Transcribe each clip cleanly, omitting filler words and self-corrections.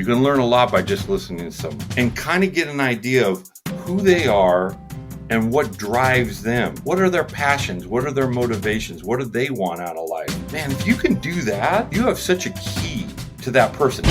You can learn a lot by just listening to someone and kind of get an idea of who they are and what drives them. What are their passions? What are their motivations? What do they want out of life? Man, if you can do that, you have such a key to that person.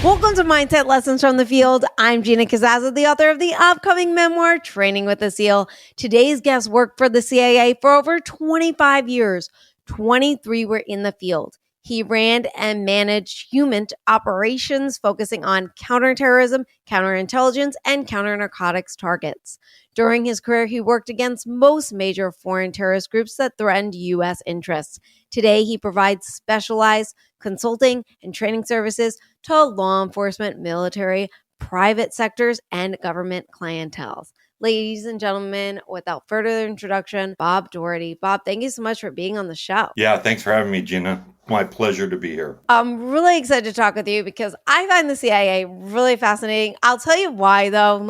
Welcome to Mindset Lessons from the Field. I'm Gina Casazza, the author of the upcoming memoir, Training with a SEAL. Today's guest worked for the CIA for over 25 years. 23 were in the field. He ran and managed human operations focusing on counterterrorism, counterintelligence, and counternarcotics targets. During his career, he worked against most major foreign terrorist groups that threatened U.S. interests. Today, he provides specialized consulting and training services to law enforcement, military, private sectors, and government clienteles. Ladies and gentlemen, without further introduction, Bob Dougherty. Bob, thank you so much for being on the show. Yeah, thanks for having me, Gina. My pleasure to be here. I'm really excited to talk with you because I find the CIA really fascinating. I'll tell you why, though.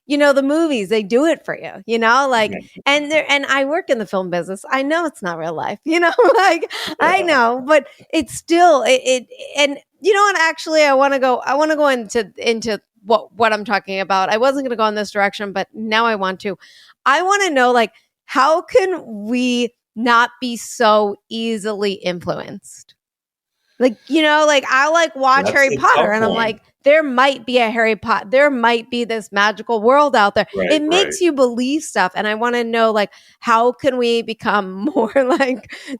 The movies, they do it for you, and I work in the film business. I know it's not real life, I know, but it's still, and you know what, actually, I want to go into what I'm talking about. I wasn't going to go in this direction, but now I want to. I want to know, how can we not be so easily influenced? I watch That's Harry Potter and I'm like, there might be a Harry Potter, there might be this magical world out there. Right, it makes you believe stuff. And I want to know, how can we become more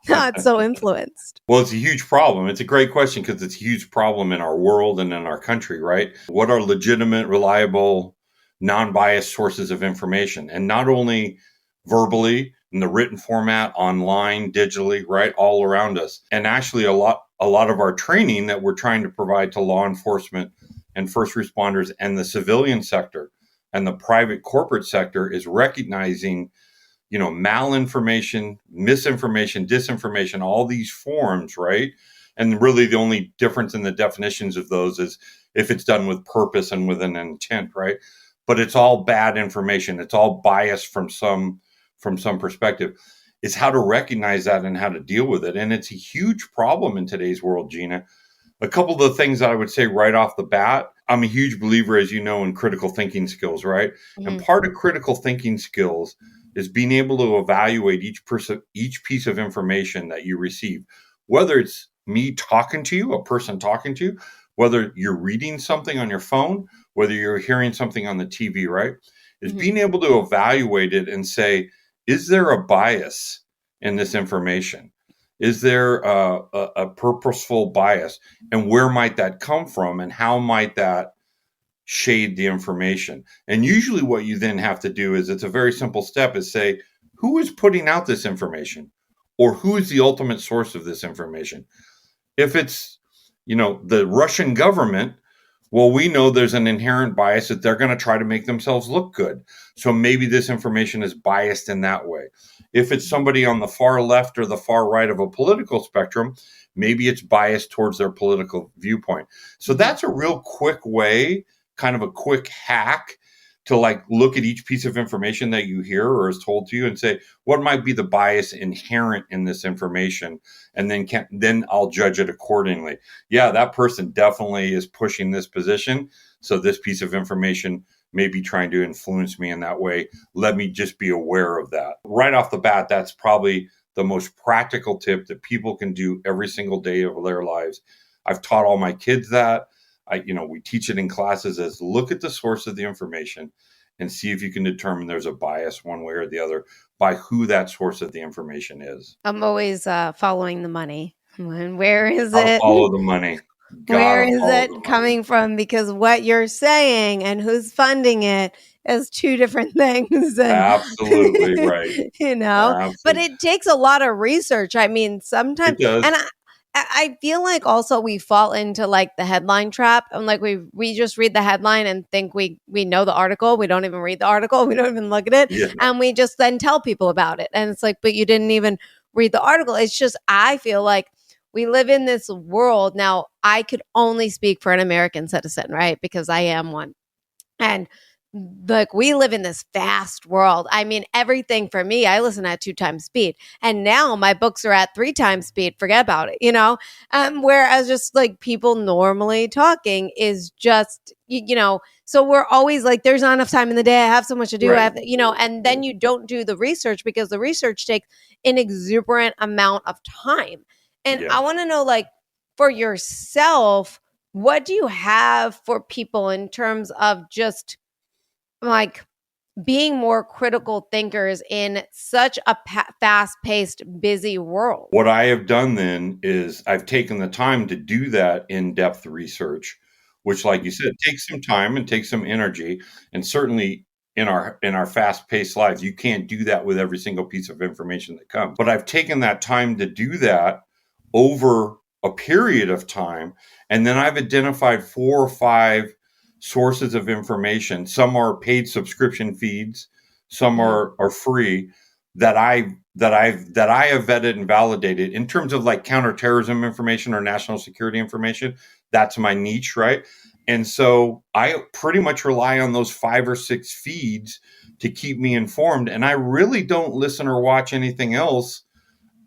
not so influenced? Well, it's a huge problem. It's a great question because it's a huge problem in our world and in our country, right? What are legitimate, reliable, non-biased sources of information? And not only verbally, in the written format, online, digitally, right, all around us. And actually a lot of our training that we're trying to provide to law enforcement and first responders and the civilian sector and the private corporate sector is recognizing, malinformation, misinformation, disinformation, all these forms, right? And really the only difference in the definitions of those is if it's done with purpose and with an intent, right? But it's all bad information. It's all biased from some perspective. Is how to recognize that and how to deal with it. And it's a huge problem in today's world, Gina. A couple of the things that I would say right off the bat, I'm a huge believer, as you know, in critical thinking skills, right? Mm-hmm. And part of critical thinking skills is being able to evaluate each piece of information that you receive, whether it's me talking to you, a person talking to you, whether you're reading something on your phone, whether you're hearing something on the TV, right? Is being able to evaluate it and say, is there a bias in this information? Is there a purposeful bias? And where might that come from? And how might that shade the information? And usually what you then have to do is, it's a very simple step, is say, who is putting out this information? Or who is the ultimate source of this information? If it's, the Russian government, well, we know there's an inherent bias that they're going to try to make themselves look good. So maybe this information is biased in that way. If it's somebody on the far left or the far right of a political spectrum, maybe it's biased towards their political viewpoint. So that's a real quick way, kind of a quick hack to look at each piece of information that you hear or is told to you and say, what might be the bias inherent in this information? And then I'll judge it accordingly. Yeah, that person definitely is pushing this position. So this piece of information may be trying to influence me in that way. Let me just be aware of that. Right off the bat, that's probably the most practical tip that people can do every single day of their lives. I've taught all my kids that. We teach it in classes as look at the source of the information and see if you can determine there's a bias one way or the other by who that source of the information is. I'm always following the money. Where is I'll it? Follow the money. Where is it coming from? Because what you're saying and who's funding it is two different things. Absolutely right. Absolutely. But it takes a lot of research. I mean, sometimes, it does. And I feel like also we fall into the headline trap, and we just read the headline and think we know the article. We don't even read the article. We don't even look at it. Yeah. And we just then tell people about it. And it's but you didn't even read the article. It's just, I feel like we live in this world. Now, I could only speak for an American citizen, right? Because I am one. And like we live in this fast world. I mean, everything for me, I listen at 2 times speed. And now my books are at 3 times speed. Forget about it, you know? Whereas just like people normally talking is just, so we're always like, there's not enough time in the day. I have so much to do. I Right. have, and then you don't do the research because the research takes an exuberant amount of time. And Yeah. I want to know, like, for yourself, what do you have for people in terms of just like being more critical thinkers in such a fast-paced, busy world? What I have done then is I've taken the time to do that in-depth research, which, like you said, takes some time and takes some energy. And certainly in our fast-paced lives, you can't do that with every single piece of information that comes. But I've taken that time to do that over a period of time, and then I've identified 4 or 5 sources of information. Some are paid subscription feeds, some Mhm. are free that I have vetted and validated in terms of like counterterrorism information or national security information. That's my niche, right? And so I pretty much rely on those 5 or 6 feeds to keep me informed. And I really don't listen or watch anything else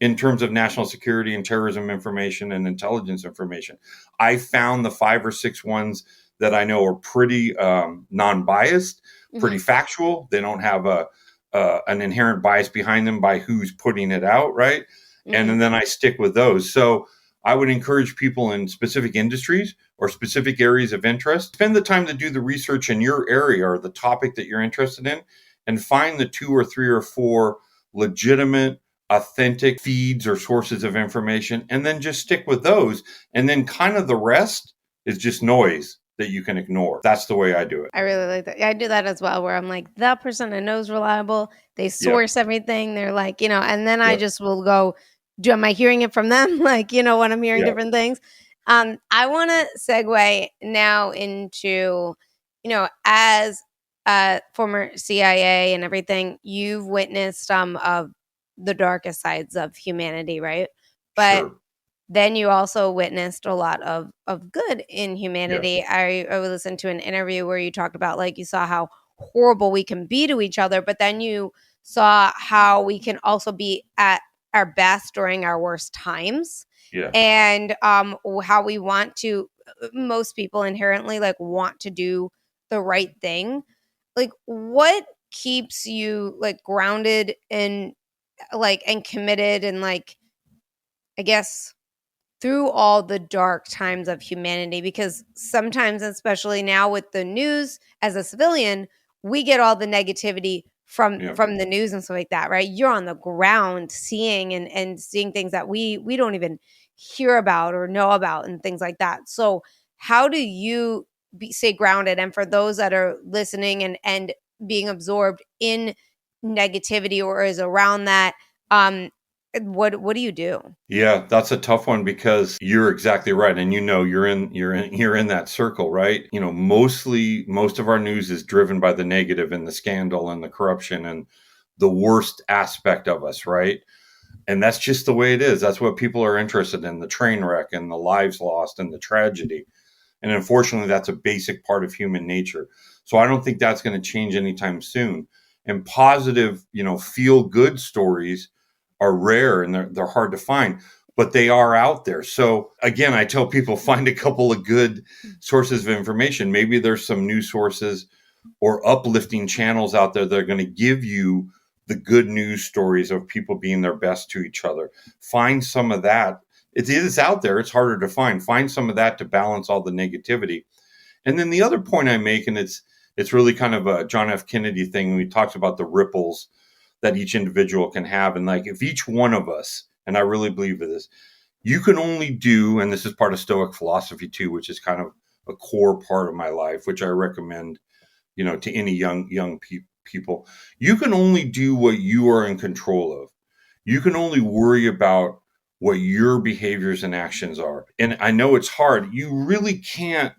in terms of national security and terrorism information and intelligence information. I found the 5 or 6 ones that I know are pretty non-biased, pretty Mhm. factual. They don't have an inherent bias behind them by who's putting it out, right? And Mhm. then I stick with those. So I would encourage people in specific industries or specific areas of interest, spend the time to do the research in your area or the topic that you're interested in, and find the 2 or 3 or 4 legitimate, authentic feeds or sources of information, and then just stick with those. And then kind of the rest is just noise that you can ignore. That's the way I do it. I really like that. I do that as well, where I'm like, that person I know is reliable. They Yep. source everything. They're like, and then I Yep. just will go, am I hearing it from them? Like, when I'm hearing Yep. different things. I want to segue now into, as a former CIA and everything, you've witnessed some of the darkest sides of humanity, right? But Sure. then you also witnessed a lot of good in Yeah. humanity. I listened to an interview where you talked about, like, you saw how horrible we can be to each other, but then you saw how we can also be at our best during our worst times, Yeah. and how we want to, most people inherently like want to do the right thing. Like, what keeps you like grounded and like and committed and like, I guess, through all the dark times of humanity? Because sometimes, especially now with the news, as a civilian, we get all the negativity from Yeah. the news and stuff like that, right? You're on the ground seeing and seeing things that we don't even hear about or know about and things like that. So how do you stay grounded? And for those that are listening and being absorbed in negativity or is around that, um what do you do? Yeah, that's a tough one because you're exactly right, and you're in that circle, right? Most of our news is driven by the negative and the scandal and the corruption and the worst aspect of us, right? And that's just the way it is. That's what people are interested in, the train wreck and the lives lost and the tragedy. And unfortunately, that's a basic part of human nature. So I don't think that's going to change anytime soon. And positive, feel good stories are rare and they're hard to find, but they are out there. So again, I tell people find a couple of good sources of information. Maybe there's some news sources or uplifting channels out there that are going to give you the good news stories of people being their best to each other. Find some of that. It is out there. It's harder to find. Find some of that to balance all the negativity. And then the other point I make, and it's really kind of a John F. Kennedy thing. When he talks about the ripples that each individual can have, and like if each one of us, and I really believe in this, you can only do, and this is part of Stoic philosophy too, which is kind of a core part of my life, which I recommend, to any young people. You can only do what you are in control of. You can only worry about what your behaviors and actions are. And I know it's hard. You really can't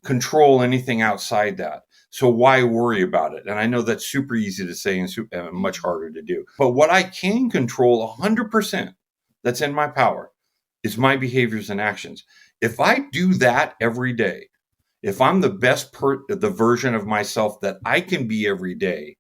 control anything outside that. So why worry about it? And I know that's super easy to say and much harder to do. But what I can control 100% that's in my power is my behaviors and actions. If I do that every day, If I'm the the version of myself that I can be every day,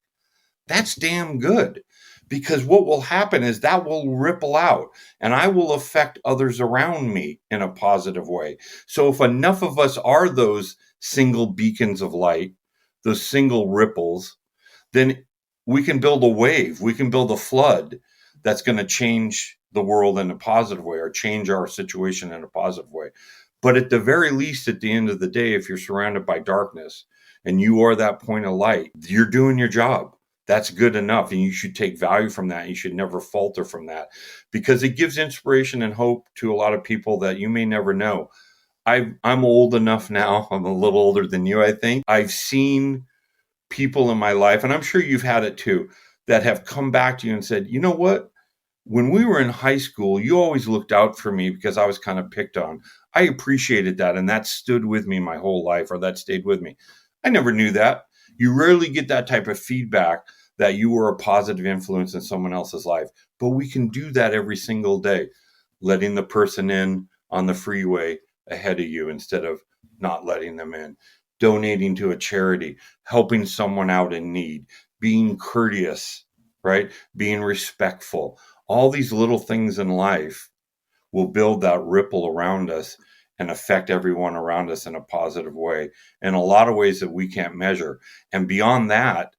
that's damn good. Because what will happen is that will ripple out and I will affect others around me in a positive way. So if enough of us are those single beacons of light, those single ripples, then we can build a wave, we can build a flood that's going to change the world in a positive way or change our situation in a positive way. But at the very least, at the end of the day, if you're surrounded by darkness and you are that point of light, you're doing your job. That's good enough. And you should take value from that. You should never falter from that because it gives inspiration and hope to a lot of people that you may never know. I'm old enough now. I'm a little older than you, I think. I've seen people in my life, and I'm sure you've had it too, that have come back to you and said, you know what? When we were in high school, you always looked out for me because I was kind of picked on. I appreciated that, and that stood with me my whole life, or that stayed with me. I never knew that. You rarely get that type of feedback that you were a positive influence in someone else's life, but we can do that every single day, letting the person in on the freeway ahead of you instead of not letting them in, donating to a charity, helping someone out in need, being courteous, right? Being respectful. All these little things in life will build that ripple around us and affect everyone around us in a positive way, in a lot of ways that we can't measure. And beyond that,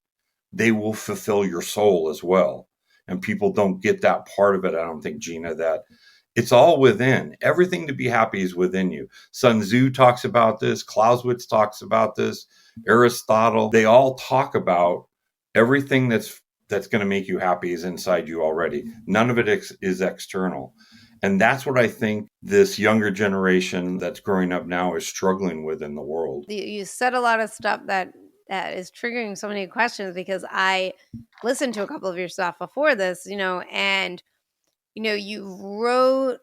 they will fulfill your soul as well. And people don't get that part of it, I don't think, Gina, that it's all within. Everything to be happy is within you. Sun Tzu talks about this. Clausewitz talks about this. Aristotle, they all talk about everything that's going to make you happy is inside you already. None of it is external. And that's what I think this younger generation that's growing up now is struggling with in the world. You said a lot of stuff that is triggering so many questions because I listened to a couple of your stuff before this, and, you wrote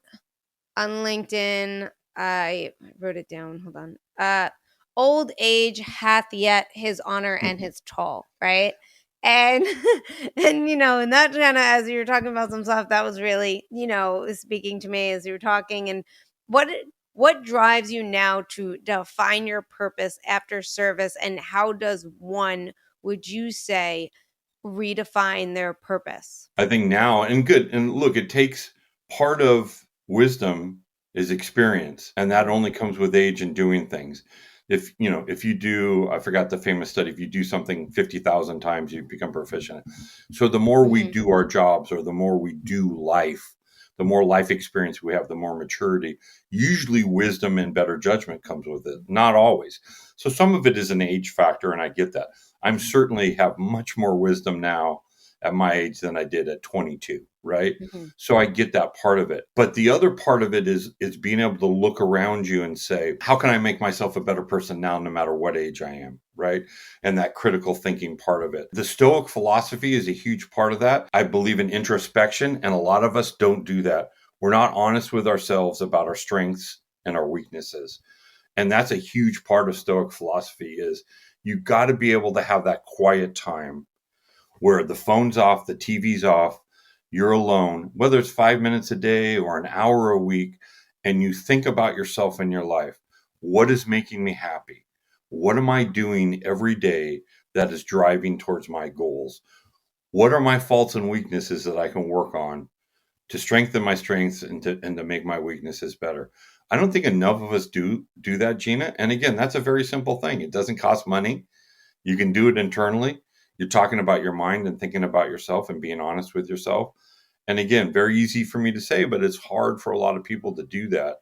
on LinkedIn, I wrote it down. Hold on. Old age hath yet his honor and his toll, right? And and that kind of, as you were talking about some stuff, that was really, speaking to me as you were talking. And what drives you now to define your purpose after service, and how does one, would you say, redefine their purpose? I think now, and good, and look, it takes part of wisdom is experience, and that only comes with age and doing things. If you do, I forgot the famous study, if you do something 50,000 times, you become proficient. So the more we do our jobs, or the more we do life, the more life experience we have, the more maturity. Usually wisdom and better judgment comes with it, not always. So some of it is an age factor, and I get that. I'm certainly have much more wisdom now at my age than I did at 22, right? So I get that part of it. But the other part of it is being able to look around you and say, how can I make myself a better person now, no matter what age I am, right? And that critical thinking part of it. The Stoic philosophy is a huge part of that. I believe in introspection, and a lot of us don't do that. We're not honest with ourselves about our strengths and our weaknesses. And that's a huge part of Stoic philosophy is you got to be able to have that quiet time where the phone's off, the TV's off, you're alone, whether it's 5 minutes a day or an hour a week, and you think about yourself and your life. What is making me happy? What am I doing every day that is driving towards my goals? What are my faults and weaknesses that I can work on to strengthen my strengths and to make my weaknesses better? I don't think enough of us do that, Gina. And again, that's a very simple thing. It doesn't cost money. You can do it internally. You're talking about your mind and thinking about yourself and being honest with yourself. And again, very easy for me to say, but it's hard for a lot of people to do that,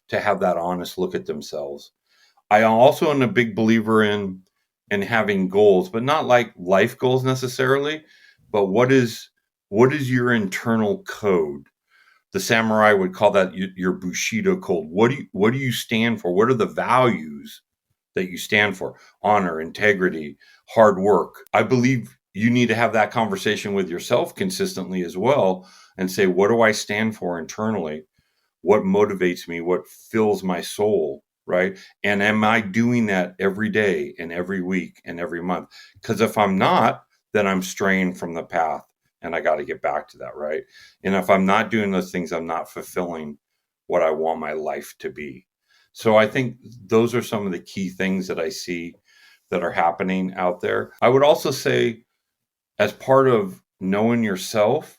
to have that honest look at themselves. I also am a big believer in having goals, but not like life goals necessarily, but what is your internal code? The samurai would call that your Bushido code. What do you stand for? What are the values that you stand for? Honor, integrity, hard work. I believe you need to have that conversation with yourself consistently as well and say, what do I stand for internally? What motivates me? What fills my soul? Right? And am I doing that every day and every week and every month? Because if I'm not, then I'm straying from the path and I got to get back to that. Right? And if I'm not doing those things, I'm not fulfilling what I want my life to be. So I think those are some of the key things that I see that are happening out there. I would also say, as part of knowing yourself,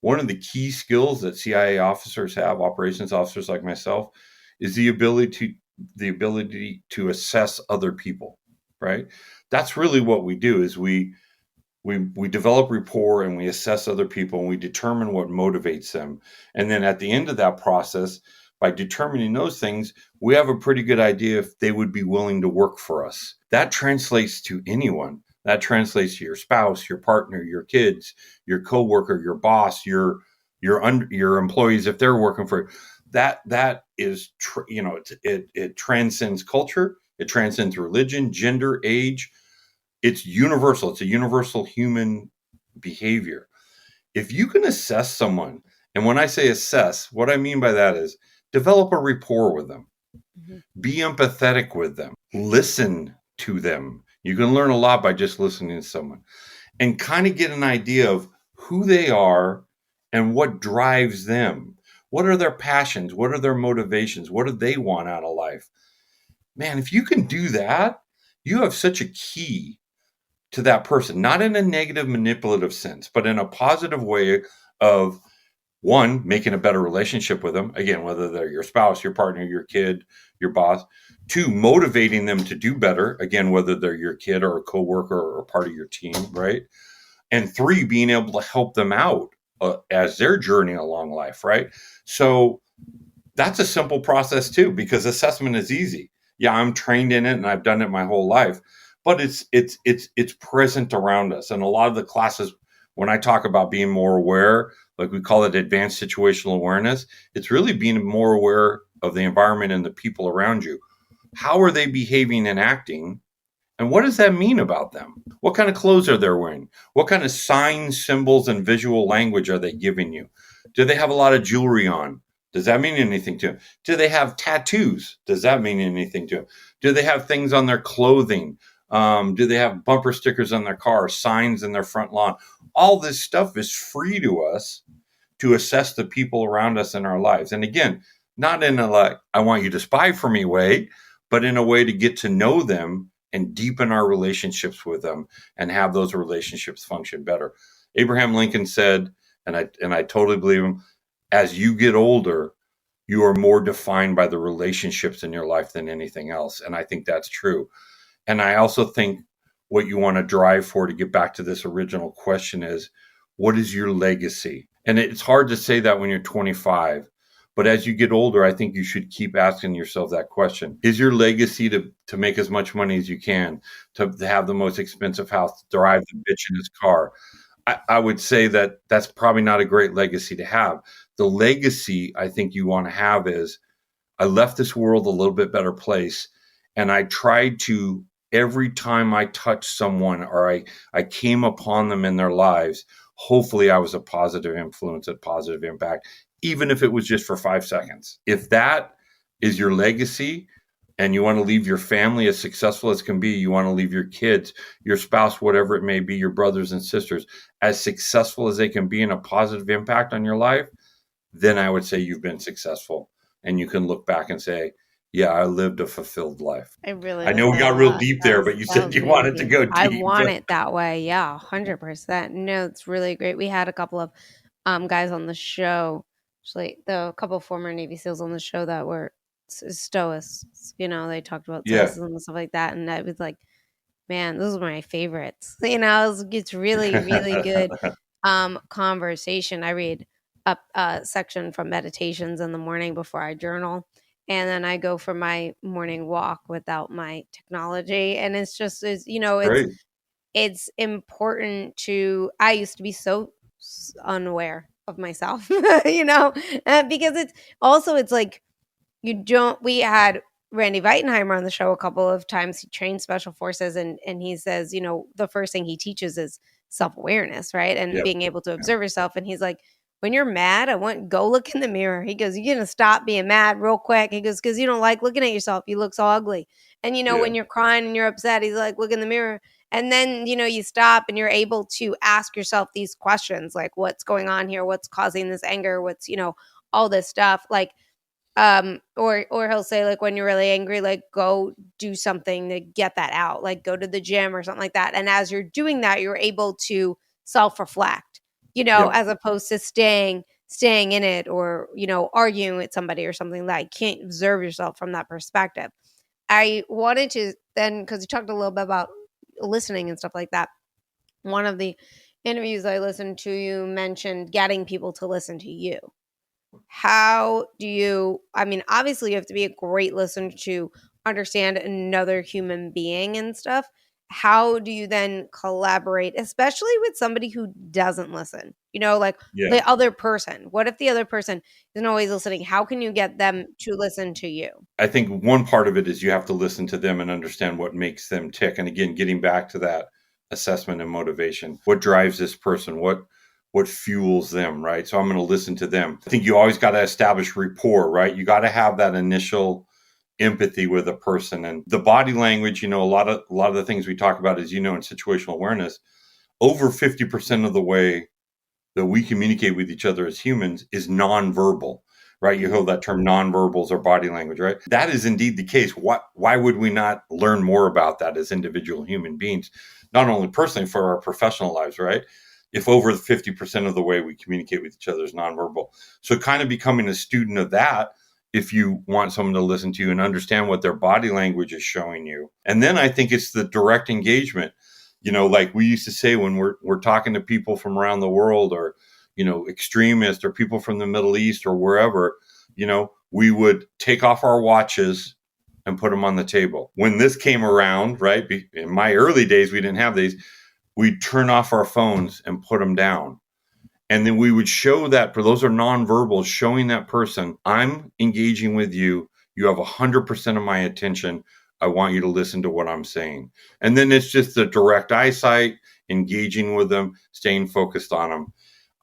one of the key skills that CIA officers have, operations officers like myself, is the ability to assess other people, right? That's really what we do is we develop rapport and we assess other people and we determine what motivates them. And then at the end of that process, by determining those things, we have a pretty good idea if they would be willing to work for us. That translates to anyone. That translates to your spouse, your partner, your kids, your coworker, your boss, your employees if they're working for you. That is it transcends culture, it transcends religion, gender, age. It's universal. It's a universal human behavior. If you can assess someone, and when I say assess, what I mean by that is develop a rapport with them, be empathetic with them, listen to them. You can learn a lot by just listening to someone and kind of get an idea of who they are and what drives them. What are their passions? What are their motivations? What do they want out of life? Man, if you can do that, you have such a key to that person, not in a negative, manipulative sense, but in a positive way of one, making a better relationship with them. Again, whether they're your spouse, your partner, your kid, your boss. Two, motivating them to do better. Again, whether they're your kid or a coworker or part of your team, right? And three, being able to help them out as they're journeying along life, right? So that's a simple process too, because assessment is easy. Yeah, I'm trained in it and I've done it my whole life, but it's present around us. And a lot of the classes, when I talk about being more aware, like we call it advanced situational awareness, it's really being more aware of the environment and the people around you. How are they behaving and acting? And what does that mean about them? What kind of clothes are they wearing? What kind of signs, symbols, and visual language are they giving you? Do they have a lot of jewelry on? Does that mean anything to them? Do they have tattoos? Does that mean anything to them? Do they have things on their clothing? Do they have bumper stickers on their car, signs in their front lawn? All this stuff is free to us to assess the people around us in our lives. And again, not in a like, I want you to spy for me way, but in a way to get to know them and deepen our relationships with them and have those relationships function better. Abraham Lincoln said, and I totally believe him, as you get older, you are more defined by the relationships in your life than anything else. And I think that's true. And I also think what you want to drive for, to get back to this original question, is what is your legacy? And it's hard to say that when you're 25. But as you get older, I think you should keep asking yourself that question. Is your legacy to make as much money as you can, to have the most expensive house, to drive the bitchinest car? I would say that that's probably not a great legacy to have. The legacy I think you want to have is, I left this world a little bit better place. And I tried to, every time I touched someone or I came upon them in their lives, hopefully I was a positive influence, a positive impact, even if it was just for 5 seconds. If that is your legacy and you want to leave your family as successful as can be, you want to leave your kids, your spouse, whatever it may be, your brothers and sisters, as successful as they can be and a positive impact on your life, then I would say you've been successful. And you can look back and say, yeah, I lived a fulfilled life. I really I know like we that got a real lot. deep there, but you said you wanted to go deep. I want it that way. Yeah, 100%. No, it's really great. We had a couple of guys on the show, actually, the couple of former Navy SEALs on the show that were stoics. They talked about Yeah. stoicism and stuff like that. And I was like, man, those are my favorites. It's really, really good conversation. I read a section from meditations in the morning before I journal. And then I go for my morning walk without my technology. And it's just, Great. it's important to, I used to be so unaware of myself, because it's like, we had Randy Weitenheimer on the show a couple of times. He trained special forces and he says, the first thing he teaches is self-awareness, right? And Yep. being able to observe yourself. And he's like, when you're mad, go look in the mirror. He goes, you're going to stop being mad real quick. He goes, because you don't like looking at yourself. You look so ugly. And, when you're crying and you're upset, he's like, look in the mirror. And then, you stop and you're able to ask yourself these questions, like, what's going on here? What's causing this anger? What's, all this stuff. Like, Or he'll say, like, when you're really angry, like, go do something to get that out, like go to the gym or something like that. And as you're doing that, you're able to self-reflect, Yep. as opposed to staying in it, or arguing with somebody or something. That you can't observe yourself from that perspective. I wanted to then, because you talked a little bit about listening and stuff like that. One of the interviews I listened to, you mentioned getting people to listen to you. How do you, I mean, obviously you have to be a great listener to understand another human being and stuff. How do you then collaborate, especially with somebody who doesn't listen? Like Yeah. the other person. What if the other person isn't always listening? How can you get them to listen to you? I think one part of it is you have to listen to them and understand what makes them tick. And again, getting back to that assessment and motivation, what drives this person? What fuels them, right? So I'm going to listen to them. I think you always got to establish rapport, right? You got to have that initial empathy with a person. And the body language, a lot of the things we talk about is, in situational awareness, over 50% of the way that we communicate with each other as humans is nonverbal, right? You hear that term nonverbals or body language, right? That is indeed the case. Why would we not learn more about that as individual human beings, not only personally for our professional lives, right? If over 50% of the way we communicate with each other is nonverbal. So kind of becoming a student of that, if you want someone to listen to you and understand what their body language is showing you. And then I think it's the direct engagement. Like we used to say when we're talking to people from around the world, or extremists or people from the Middle East or wherever, we would take off our watches and put them on the table. When this came around, right, in my early days, we didn't have these. We'd turn off our phones and put them down. And then we would show that, for those are nonverbal, showing that person, I'm engaging with you. You have 100% of my attention. I want you to listen to what I'm saying. And then it's just the direct eyesight, engaging with them, staying focused on them.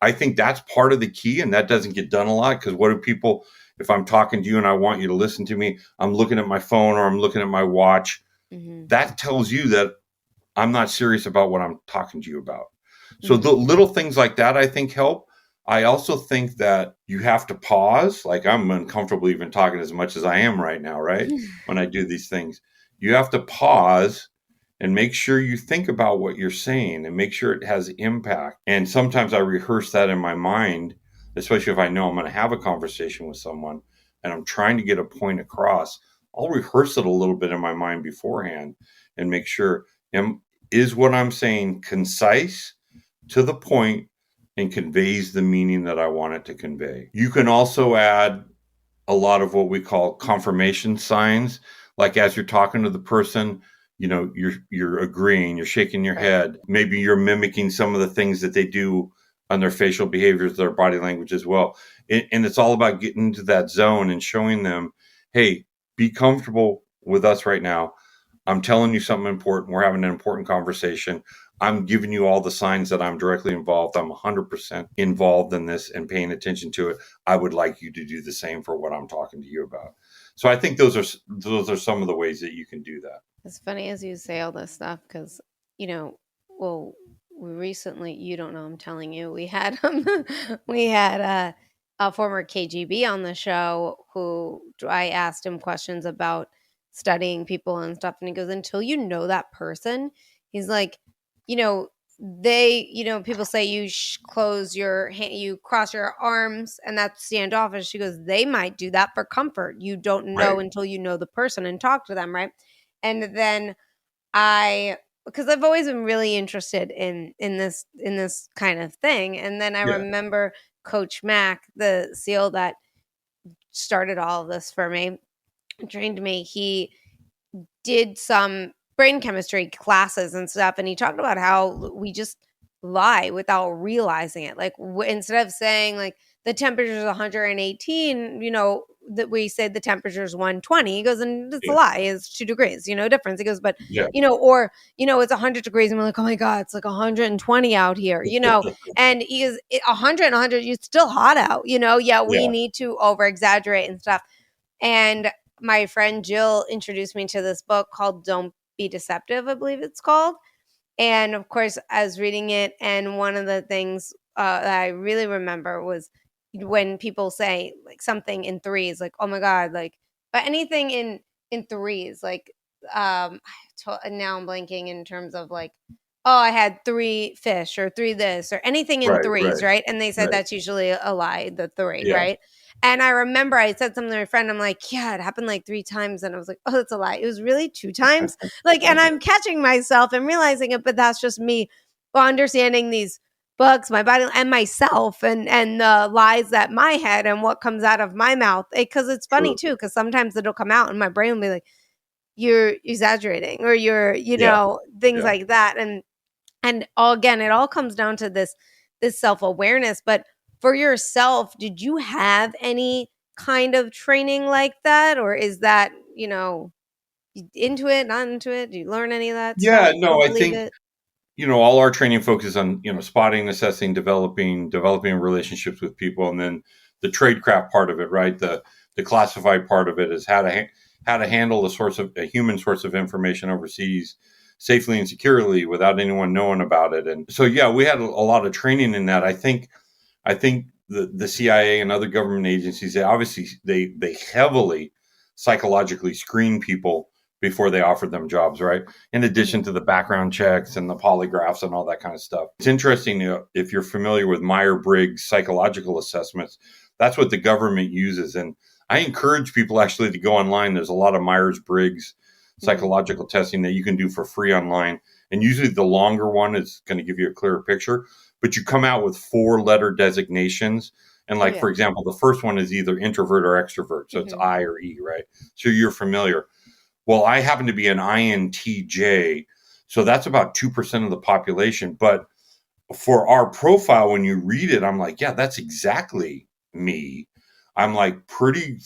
I think that's part of the key, and that doesn't get done a lot, because what do people, if I'm talking to you and I want you to listen to me, I'm looking at my phone or I'm looking at my watch. Mm-hmm. That tells you that I'm not serious about what I'm talking to you about. So Mm-hmm. the little things like that, I think, help. I also think that you have to pause. Like, I'm uncomfortable even talking as much as I am right now, right? When I do these things, you have to pause and make sure you think about what you're saying and make sure it has impact. And sometimes I rehearse that in my mind, especially if I know I'm going to have a conversation with someone and I'm trying to get a point across. I'll rehearse it a little bit in my mind beforehand and make sure, is what I'm saying concise, to the point, and conveys the meaning that I want it to convey. You can also add a lot of what we call confirmation signs, like as you're talking to the person, you're agreeing, you're shaking your Right. head, maybe you're mimicking some of the things that they do on their facial behaviors, their body language as well. And it's all about getting into that zone and showing them, hey, be comfortable with us right now. I'm telling you something important. We're having an important conversation. I'm giving you all the signs that I'm directly involved. I'm 100% involved in this and paying attention to it. I would like you to do the same for what I'm talking to you about. So I think those are some of the ways that you can do that. It's funny as you say all this stuff, because, well, we recently, you don't know, I'm telling you, we had we had a former KGB on the show, who I asked him questions about studying people and stuff, and he goes, until you know that person, he's like, you know, people say you close your hand, you cross your arms, and that's standoffish. She goes, they might do that for comfort. You don't know Right. until you know the person and talk to them, right? And then because I've always been really interested in this kind of thing. And then I Yeah. remember Coach Mack, the SEAL that started all of this for me, trained me. He did some brain chemistry classes and stuff, and he talked about how we just lie without realizing it. Like, instead of saying like the temperature is 118, that we say the temperature is 120. He goes, and it's a Yeah. lie. It's 2 degrees, difference. He goes, but Yeah. or it's 100 degrees, and we're like, oh my god, it's like 120 out here, and he is 100 and 100. It's still hot out, Yeah, we Yeah. need to over exaggerate and stuff. And my friend Jill introduced me to this book called Don't Be Deceptive, I believe it's called. And of course, I was reading it, and one of the things that I really remember was when people say like something in threes, like, oh my God, like, but anything in threes, like, now I'm blanking in terms of like, oh, I had 3 fish or 3 this or anything in Right, threes, right, right? And they said right. that's usually a lie, the three, Yeah. right? And I remember I said something to my friend. I'm like, yeah, it happened like 3 times. And I was like, oh, that's a lie. It was really 2 times. Like, and I'm catching myself and realizing it, but that's just me understanding these books, my body, and myself, and the lies that my head and what comes out of my mouth. Because it's funny True. too, because sometimes it'll come out and my brain will be like, you're exaggerating, or you're, Yeah, things yeah. like that. And all, again, it all comes down to this self-awareness. But for yourself, did you have any kind of training like that, or is that, into it, not into it? Do you learn any of that stuff? Yeah, no, Don't I believe think, it? all our training focuses on, spotting, assessing, developing relationships with people, and then the tradecraft part of it, right? The classified part of it is how to handle a human source of information overseas safely and securely without anyone knowing about it. And so, yeah, we had a lot of training in that. I think the CIA and other government agencies, they heavily psychologically screen people before they offer them jobs, right? In addition to the background checks and the polygraphs and all that kind of stuff. It's interesting, if you're familiar with Myers-Briggs psychological assessments, that's what the government uses. And I encourage people actually to go online. There's a lot of Myers-Briggs Mhm. psychological testing that you can do for free online. And usually the longer one is going to give you a clearer picture, but you come out with 4-letter designations. And Oh like, yeah. for example, the first one is either introvert or extrovert. So it's Mhm. I or E, right? So you're familiar. Well, I happen to be an INTJ. So that's about 2% of the population. But for our profile, when you read it, I'm like, yeah, that's exactly me. I'm like pretty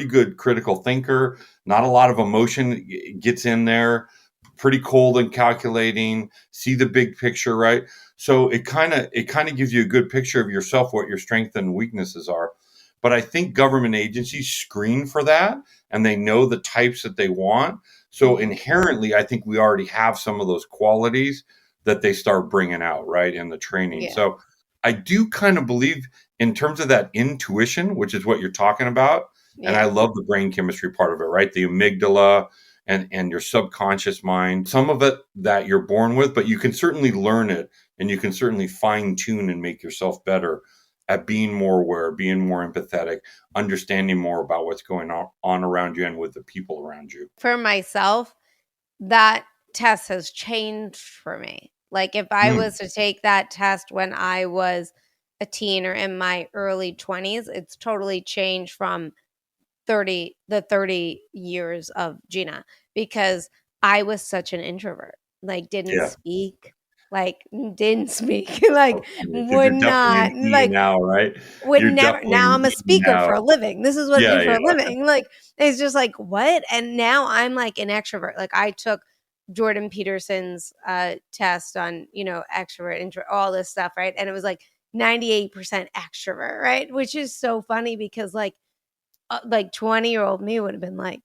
good critical thinker. Not a lot of emotion gets in there. Pretty cold and calculating. See the big picture, right? So it kind of gives you a good picture of yourself, what your strengths and weaknesses are. But I think government agencies screen for that, and they know the types that they want. So Mhm. inherently, I think we already have some of those qualities that they start bringing out, right, in the training. Yeah. So I do kind of believe in terms of that intuition, which is what you're talking about. And I Yeah. love the brain chemistry part of it, right? The amygdala and your subconscious mind, some of it that you're born with, but you can certainly learn it, and you can certainly fine tune and make yourself better at being more aware, being more empathetic, understanding more about what's going on around you and with the people around you. For myself, that test has changed for me. Like, if I Mm, was to take that test when I was a teen or in my early 20s, it's totally changed from 30 years of Gina, because I was such an introvert. Like, yeah. didn't speak, like, So funny because would you're definitely not, an E like, now, right? would You're never. definitely Now an I'm a E speaker for now. a living. This is what I do Yeah, for a yeah. living. Like, it's just like, what? And now I'm like an extrovert. Like, I took Jordan Peterson's test on, extrovert, intro, all this stuff, right? And it was like 98% extrovert, right? Which is so funny because like 20-year-old me would have been like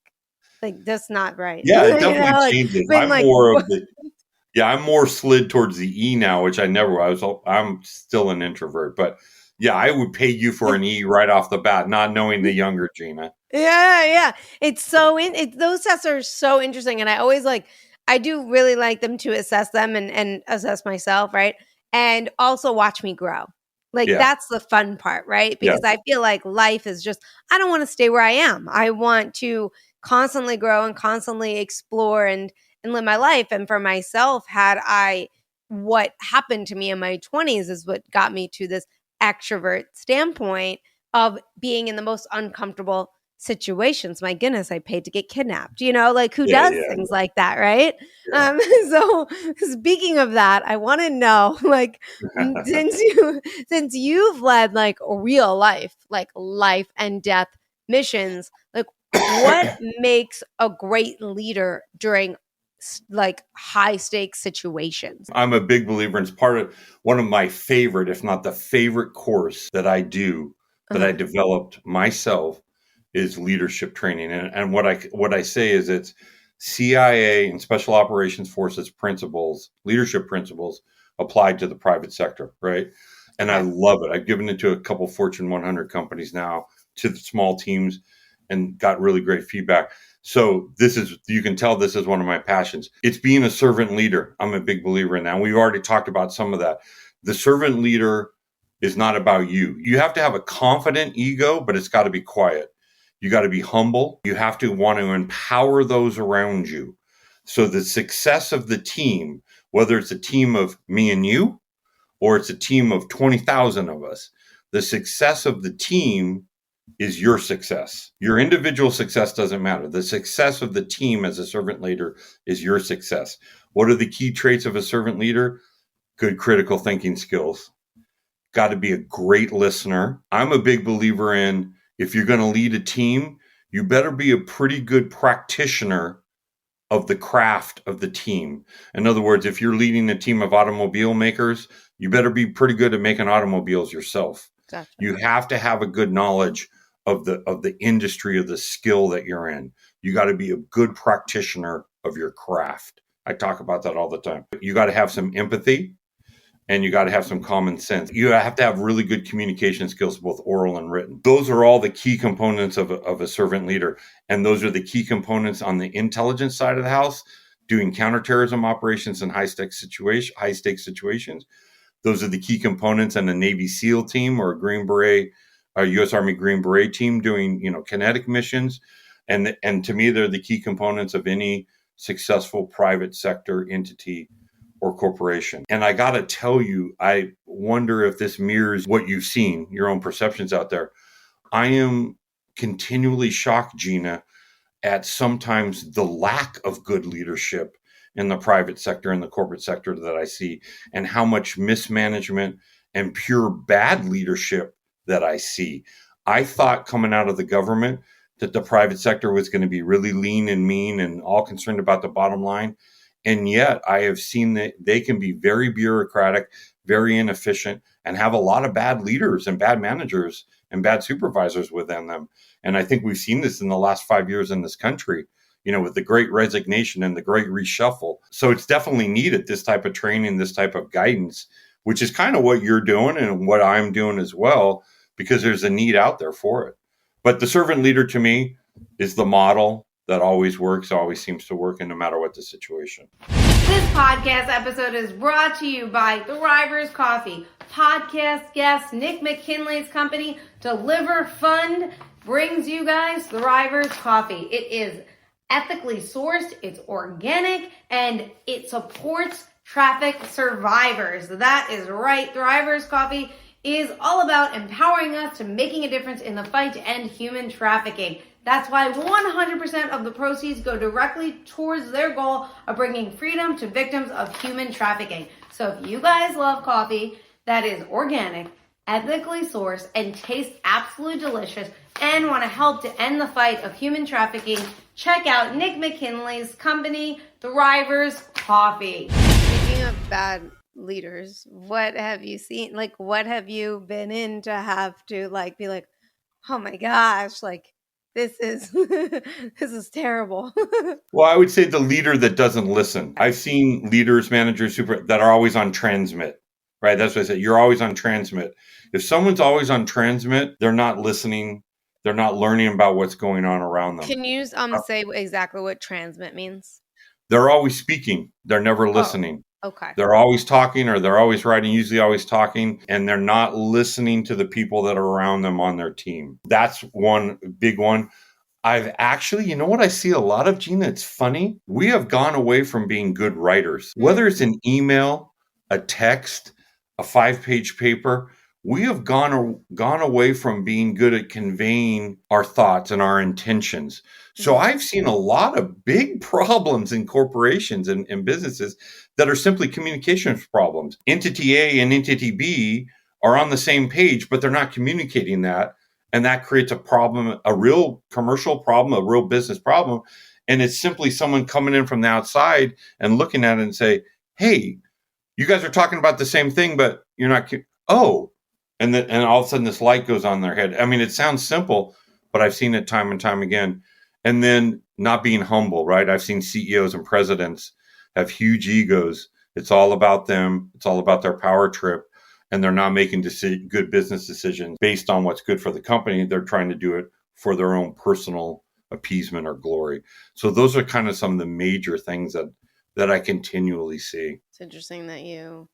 that's not right. Yeah, it definitely Like, changes. been I'm like, more what? of the Yeah, I'm more slid towards the E now, which I never was. I'm still an introvert, but yeah, I would pay you for an E right off the bat, not knowing the younger Gina. Yeah, yeah. It's so those tests are so interesting. And I do really like them to assess them and assess myself, right? And also watch me grow. Like, Yeah, that's the fun part, right? yeah. Because I feel like life is just, I don't want to stay where I am. I want to constantly grow and constantly explore and live my life. And for myself, what happened to me in my 20s is what got me to this extrovert standpoint of being in the most uncomfortable situations. My goodness, I paid to get kidnapped. Like, who Yeah, does yeah, things like that, right? yeah. So speaking of that, I want to know, like, since you've led like real life, like life and death missions, like, what makes a great leader during like high stakes situations? I'm a big believer, and it's part of one of my favorite, if not the favorite course that I do, that I Uh, developed myself, is leadership training. And what I say is it's CIA and Special Operations Forces principles, leadership principles applied to the private sector, right? And I love it. I've given it to a couple Fortune 100 companies now, to the small teams, and got really great feedback. So you can tell this is one of my passions. It's being a servant leader. I'm a big believer in that. And we've already talked about some of that. The servant leader is not about you. You have to have a confident ego, but it's got to be quiet. You got to be humble. You have to want to empower those around you. So the success of the team, whether it's a team of me and you, or it's a team of 20,000 of us, the success of the team is your success. Your individual success doesn't matter. The success of the team as a servant leader is your success. What are the key traits of a servant leader? Good critical thinking skills. Got to be a great listener. I'm a big believer in, if you're going to lead a team, you better be a pretty good practitioner of the craft of the team. In other words, if you're leading a team of automobile makers, you better be pretty good at making automobiles yourself. Gotcha. You have to have a good knowledge of the industry, of the skill that you're in. You got to be a good practitioner of your craft. I talk about that all the time. You got to have some empathy, and you got to have some common sense. You have to have really good communication skills, both oral and written. Those are all the key components of a servant leader. And those are the key components on the intelligence side of the house, doing counterterrorism operations in high-stakes situations. Those are the key components in a Navy SEAL team or a Green Beret, a U.S. Army Green Beret team doing, kinetic missions. And to me, they're the key components of any successful private sector entity or corporation. And I got to tell you, I wonder if this mirrors what you've seen, your own perceptions out there. I am continually shocked, Gina, at sometimes the lack of good leadership in the private sector and the corporate sector that I see, and how much mismanagement and pure bad leadership that I see. I thought coming out of the government that the private sector was going to be really lean and mean and all concerned about the bottom line. And yet I have seen that they can be very bureaucratic, very inefficient, and have a lot of bad leaders and bad managers and bad supervisors within them. And I think we've seen this in the last 5 years in this country, with the great resignation and the great reshuffle. So it's definitely needed, this type of training, this type of guidance, which is kind of what you're doing and what I'm doing as well, because there's a need out there for it. But the servant leader to me is the model that always works, always seems to work, and no matter what the situation. This podcast episode is brought to you by Thrivers Coffee. Podcast guest Nick McKinley's company, Deliver Fund, brings you guys Thrivers Coffee. It is ethically sourced, it's organic, and it supports traffic survivors. That is right. Thrivers Coffee is all about empowering us to making a difference in the fight to end human trafficking. That's why 100% of the proceeds go directly towards their goal of bringing freedom to victims of human trafficking. So if you guys love coffee that is organic, ethically sourced, and tastes absolutely delicious, and want to help to end the fight of human trafficking, check out Nick McKinley's company, Thrivers Coffee. Speaking of bad leaders, what have you seen? What have you been in to have to be like, oh my gosh, this is this is terrible. Well, I would say the leader that doesn't listen. I've seen leaders, managers, that are always on transmit, right? That's what I said. You're always on transmit. If someone's always on transmit, they're not listening. They're not learning about what's going on around them. Can you say exactly what transmit means? They're always speaking. They're never listening. Okay. They're always talking, or they're always writing, usually always talking, and they're not listening to the people that are around them on their team. That's one big one. I've actually, you know what I see a lot of, Gina? It's funny. We have gone away from being good writers. Whether it's an email, a text, a 5-page paper, we have gone away from being good at conveying our thoughts and our intentions. So I've seen a lot of big problems in corporations and businesses that are simply communications problems. Entity A and Entity B are on the same page, but they're not communicating that. And that creates a problem, a real commercial problem, a real business problem. And it's simply someone coming in from the outside and looking at it and say, hey, you guys are talking about the same thing, but you're not. And all of a sudden this light goes on in their head. I mean, it sounds simple, but I've seen it time and time again. And then not being humble, right? I've seen CEOs and presidents have huge egos. It's all about them. It's all about their power trip. and they're not making good business decisions based on what's good for the company. They're trying to do it for their own personal appeasement or glory. So those are kind of some of the major things that I continually see. It's interesting that you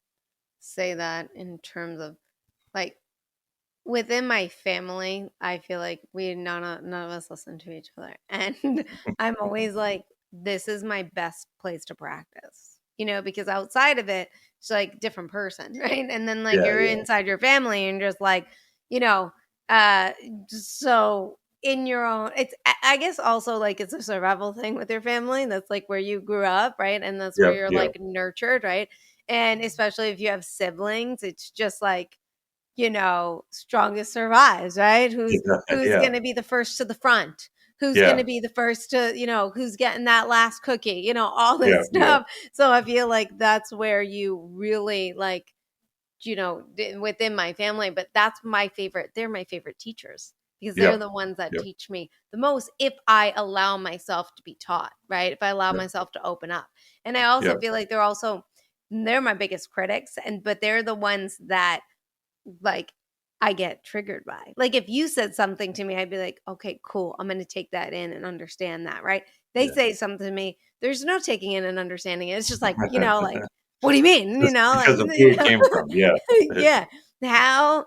say that in terms of like within my family, I feel like none of us listen to each other. And I'm always like, this is my best place to practice, because outside of it, it's like different person, right? And then like Yeah, you're yeah, inside your family and just like, you know, uh, so in your own, I guess also like it's a survival thing with your family. That's like where you grew up, right? And that's where yeah, you're yeah, like nurtured, right? And especially if you have siblings, it's just like, strongest survives, right? Who's yeah, going to be the first to the front? Who's going yeah, to be the first to, who's getting that last cookie? All yeah, this yeah, stuff. So I feel like that's where you really like, within my family, but that's my favorite. They're my favorite teachers because yeah, they're the ones that yeah, teach me the most if I allow myself to be taught, right? If I allow yeah, myself to open up. And I also feel like they're my biggest critics but they're the ones that like I get triggered by. Like if you said something to me, I'd be like, okay, cool. I'm going to take that in and understand that, right? They yeah. say something to me. There's no taking in and understanding it. It's just like, like, what do you mean? Just Like, because of who it came from. Yeah. yeah.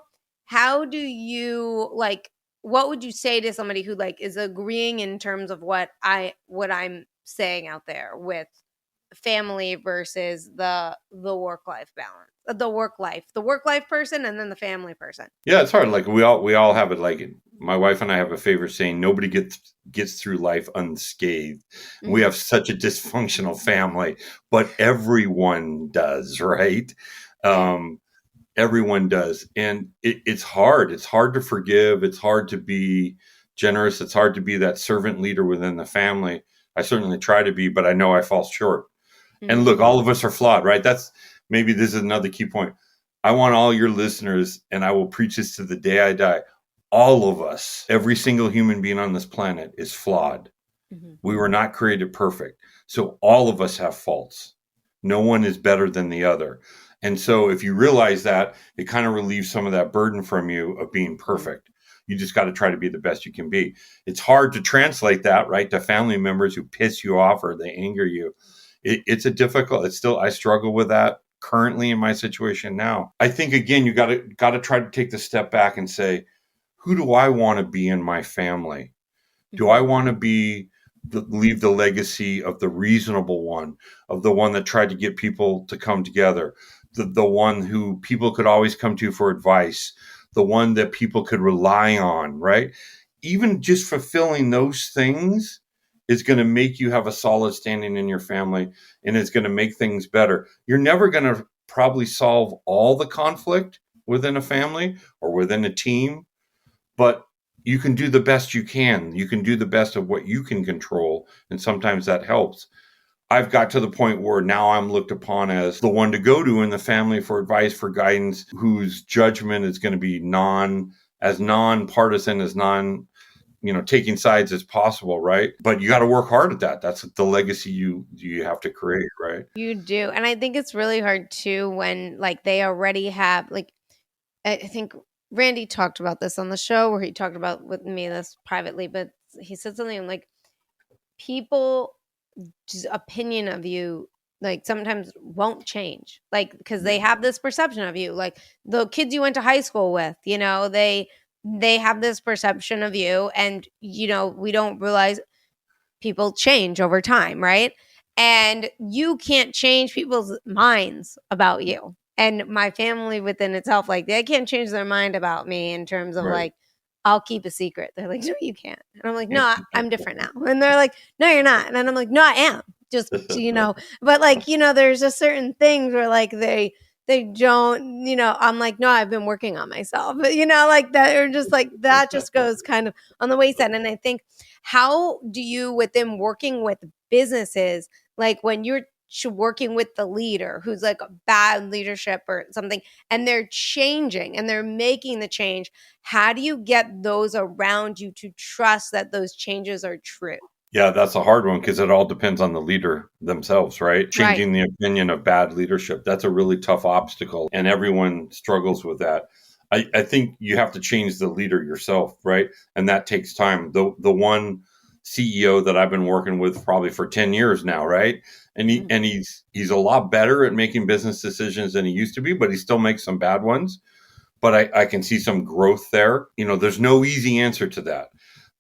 How do you like, what would you say to somebody who like is agreeing in terms of what I'm saying out there with family versus the work life balance, the work life person, and then the family person. Yeah, it's hard. Like we all have it. Like my wife and I have a favorite saying: nobody gets through life unscathed. We Mm-hmm. have such a dysfunctional family, but everyone does, right? Yeah. Um, Everyone does, and it's hard. It's hard to forgive. It's hard to be generous. It's hard to be that servant leader within the family. I certainly try to be, but I know I fall short. And Mm-hmm. look, all of us are flawed, right? That's maybe this is another key point. I want all your listeners, and I will preach this to the day I die. All of us, every single human being on this planet is flawed. Mm-hmm. We were not created perfect. So all of us have faults. No one is better than the other. And so if you realize that, it kind of relieves some of that burden from you of being perfect. You just got to try to be the best you can be. It's hard to translate that, right, to family members who piss you off or they anger you. It's still, I struggle with that currently in my situation now. I think, again, you got to try to take the step back and say, who do I want to be in my family? Do Mm-hmm. I want to leave the legacy of the reasonable one, of the one that tried to get people to come together, the one who people could always come to for advice, the one that people could rely on, right? Even just fulfilling those things is going to make you have a solid standing in your family, and it's going to make things better. You're never going to probably solve all the conflict within a family or within a team, but you can do the best you can. You can do the best of what you can control. And sometimes that helps. I've got to the point where now I'm looked upon as the one to go to in the family for advice, for guidance, whose judgment is going to be non-partisan, as non, taking sides as possible, right? But you got to work hard at that. That's the legacy you have to create, right? You do. And I think it's really hard too when like they already have like I think Randy talked about this on the show where he talked about with me this privately, but he said something like people just opinion of you like sometimes won't change like because they Yeah. have this perception of you like the kids you went to high school with they have this perception of you and we don't realize people change over time, right? And you can't change people's minds about you. And my family within itself, like they can't change their mind about me in terms of Right. like, I'll keep a secret. They're like, no, you can't. And I'm like, no, Yeah. I'm different now. And they're like, no, you're not. And then I'm like, no, I am. Just, but like, there's just certain things where like they don't, I'm like, no, I've been working on myself. But like that, or just like that just goes kind of on the wayside. And I think how do you, with them working with businesses, like when you're working with the leader who's like a bad leadership or something, and they're changing and they're making the change, how do you get those around you to trust that those changes are true? Yeah, that's a hard one because it all depends on the leader themselves, right? Right. Changing the opinion of bad leadership. That's a really tough obstacle, and everyone struggles with that. I think you have to change the leader yourself, right? And that takes time. The one CEO that I've been working with probably for 10 years now, right? And he's a lot better at making business decisions than he used to be, but he still makes some bad ones. But I can see some growth there. There's no easy answer to that.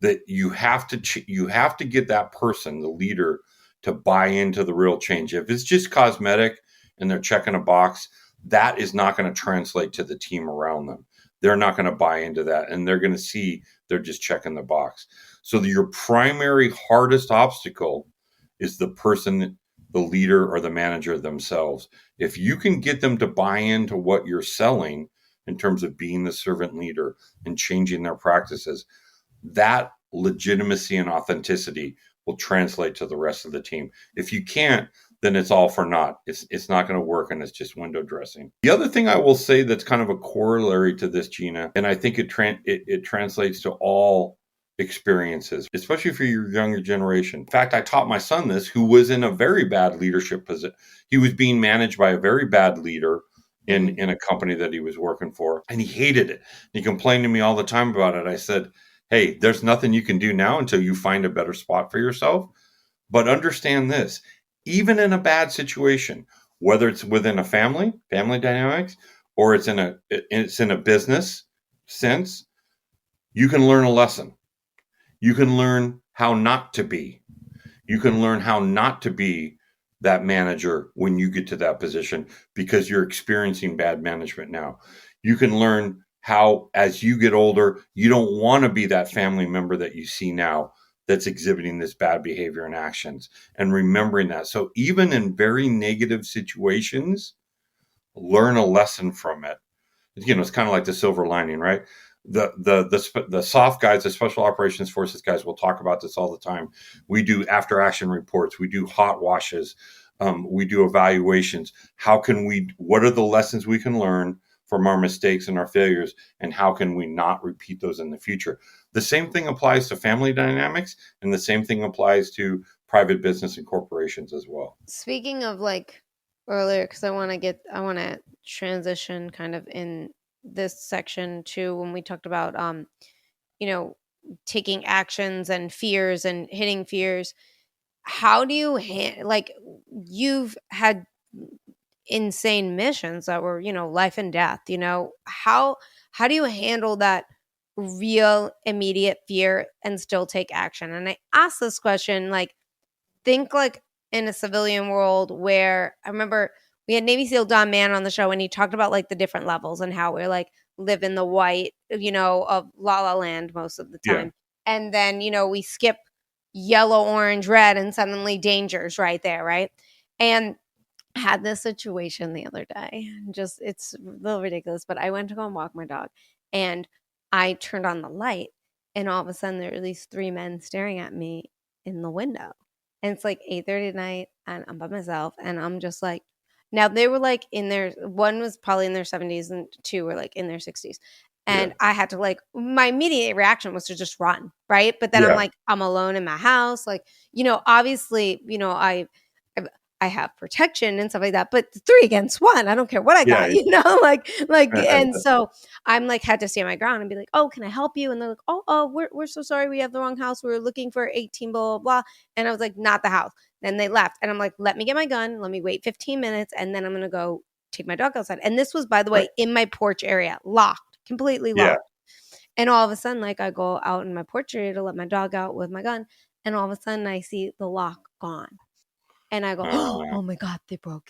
That you have to get that person, the leader, to buy into the real change. If it's just cosmetic and they're checking a box, that is not going to translate to the team around them. They're not going to buy into that, and they're going to see they're just checking the box. So your primary hardest obstacle is the person, the leader or the manager themselves. If you can get them to buy into what you're selling in terms of being the servant leader and changing their practices, that legitimacy and authenticity will translate to the rest of the team. If you can't, then it's all for naught. It's not going to work, and it's just window dressing. The other thing I will say that's kind of a corollary to this, Gina, and I think it translates to all experiences, especially for your younger generation. In fact, I taught my son this, who was in a very bad leadership position. He was being managed by a very bad leader in a company that he was working for, and he hated it. He complained to me all the time about it. I said, hey, there's nothing you can do now until you find a better spot for yourself. But understand this, even in a bad situation, whether it's within a family dynamics, or it's in a business sense, you can learn a lesson. You can learn how not to be. You can learn how not to be that manager when you get to that position because you're experiencing bad management now. You can learn how, as you get older, you don't want to be that family member that you see now that's exhibiting this bad behavior and actions, and remembering that. So even in very negative situations, learn a lesson from it. It's kind of like the silver lining, right? The soft guys, the special operations forces guys, will talk about this all the time. We do after action reports, we do hot washes, we do evaluations. What are the lessons we can learn from our mistakes and our failures, and how can we not repeat those in the future? The same thing applies to family dynamics, and the same thing applies to private business and corporations as well. Speaking of like earlier, because I want to transition kind of in this section to when we talked about you know, taking actions and fears and hitting fears. How do you like you've had insane missions that were, life and death, how do you handle that real immediate fear and still take action? And I ask this question, like, think like in a civilian world where I remember we had Navy SEAL Don Mann on the show, and he talked about like the different levels and how we're like live in the white, of La La Land most of the Yeah. time. And then, we skip yellow, orange, red, and suddenly danger's right there, right? And I had this situation the other day. Just it's a little ridiculous, but I went to go and walk my dog, and I turned on the light, and all of a sudden there were these three men staring at me in the window. And it's like 8:30 at night, and I'm by myself, and I'm just like, now they were like one was probably in their 70s and two were like in their 60s. Yeah. And I had to like, my immediate reaction was to just run, right? But then I'm Yeah. like, I'm alone in my house. Like, obviously, I I have protection and stuff like that, but 3 against 1, I don't care what I Yeah. got, and so I'm like, had to stand my ground and be like, oh, can I help you? And they're like, oh, we're so sorry. We have the wrong house. We're looking for 18, blah, blah, blah. And I was like, not the house. Then they left. And I'm like, let me get my gun. Let me wait 15 minutes. And then I'm going to go take my dog outside. And this was, by the Right. way, in my porch area, locked, completely Yeah. locked. And all of a sudden, like, I go out in my porch area to let my dog out with my gun. And all of a sudden I see the lock gone. And I go, Uh, oh my God,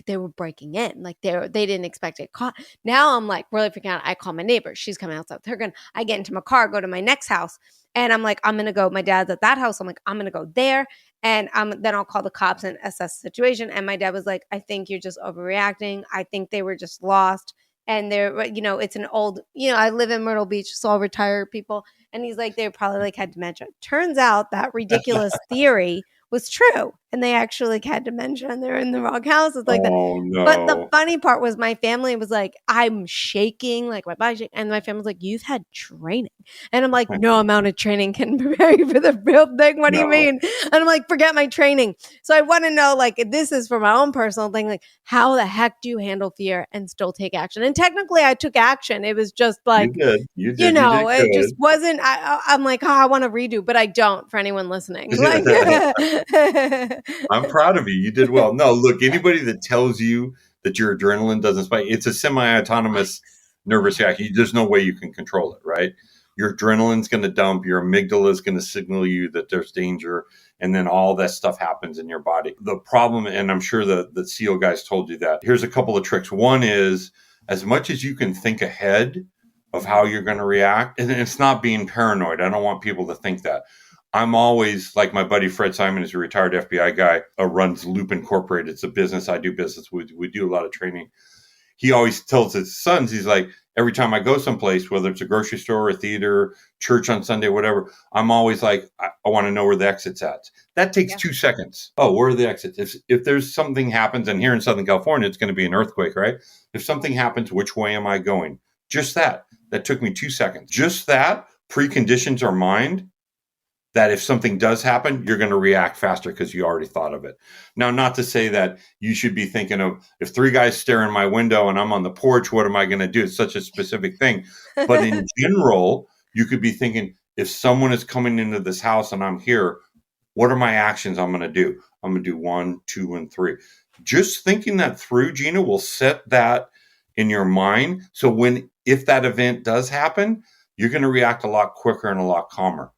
they were breaking in. Like they didn't expect it caught. Now I'm like really freaking out. I call my neighbor. She's coming outside with her gun. I get into my car, go to my next house. And I'm like, I'm going to go. My dad's at that house. I'm like, I'm going to go there. And then I'll call the cops and assess the situation. And my dad was like, I think you're just overreacting. I think they were just lost. And they're, it's an old, I live in Myrtle Beach, so all retired people. And he's like, they probably like had dementia. Turns out that ridiculous theory was true. and they actually had dementia and they're in the wrong house. It's like that. Oh But the no. funny part was my family was like, I'm shaking, like my body shaking. And my family was like, you've had training. And I'm like, no amount of training can prepare you for the real thing. What do you No. mean? And I'm like, forget my training. So I want to know, like, this is for my own personal thing, like, how the heck do you handle fear and still take action? And technically I took action. It was just like, You did it just good. wasn't, I'm like, oh, I want to redo, but I don't, for anyone listening. Like, I'm proud of you. You did well. No, look, anybody that tells you that your adrenaline doesn't spike, it's a semi-autonomous nervous reaction. There's no way you can control it, right? Your adrenaline's going to dump. Your amygdala is going to signal you that there's danger. And then all that stuff happens in your body. The problem, and I'm sure the SEAL guys told you that. Here's a couple of tricks. One is, as much as you can think ahead of how you're going to react, and it's not being paranoid. I don't want people to think that. I'm always, like my buddy Fred Simon is a retired FBI guy, runs Loop Incorporated. It's a business. I do business. We do a lot of training. He always tells his sons, he's like, every time I go someplace, whether it's a grocery store, a theater, church on Sunday, whatever, I'm always like, I want to know where the exit's at. That takes 2 seconds. Oh, where are the exits? If there's something happens, and here in Southern California, it's going to be an earthquake, right? If something happens, which way am I going? Just that. That took me 2 seconds. Just that preconditions our mind that if something does happen, you're going to react faster because you already thought of it. Now, not to say that you should be thinking of, if 3 guys stare in my window and I'm on the porch, what am I going to do? It's such a specific thing. But in general, you could be thinking, if someone is coming into this house and I'm here, what are my actions I'm going to do? I'm going to do 1, 2, and 3. Just thinking that through, Gina, will set that in your mind. So if that event does happen, you're going to react a lot quicker and a lot calmer.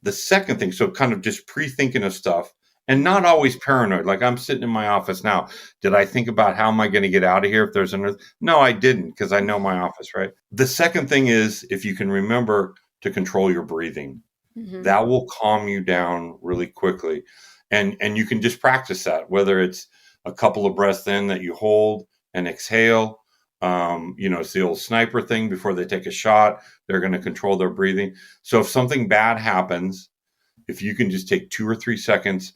The second thing, so kind of just pre-thinking of stuff and not always paranoid. Like, I'm sitting in my office now. Did I think about how am I going to get out of here if there's an earth? No, I didn't, because I know my office, right? The second thing is, if you can remember to control your breathing, that will calm you down really quickly. And you can just practice that, whether it's a couple of breaths in that you hold and exhale. It's the old sniper thing. Before they take a shot, they're going to control their breathing. So if something bad happens, if you can just take 2 or 3 seconds,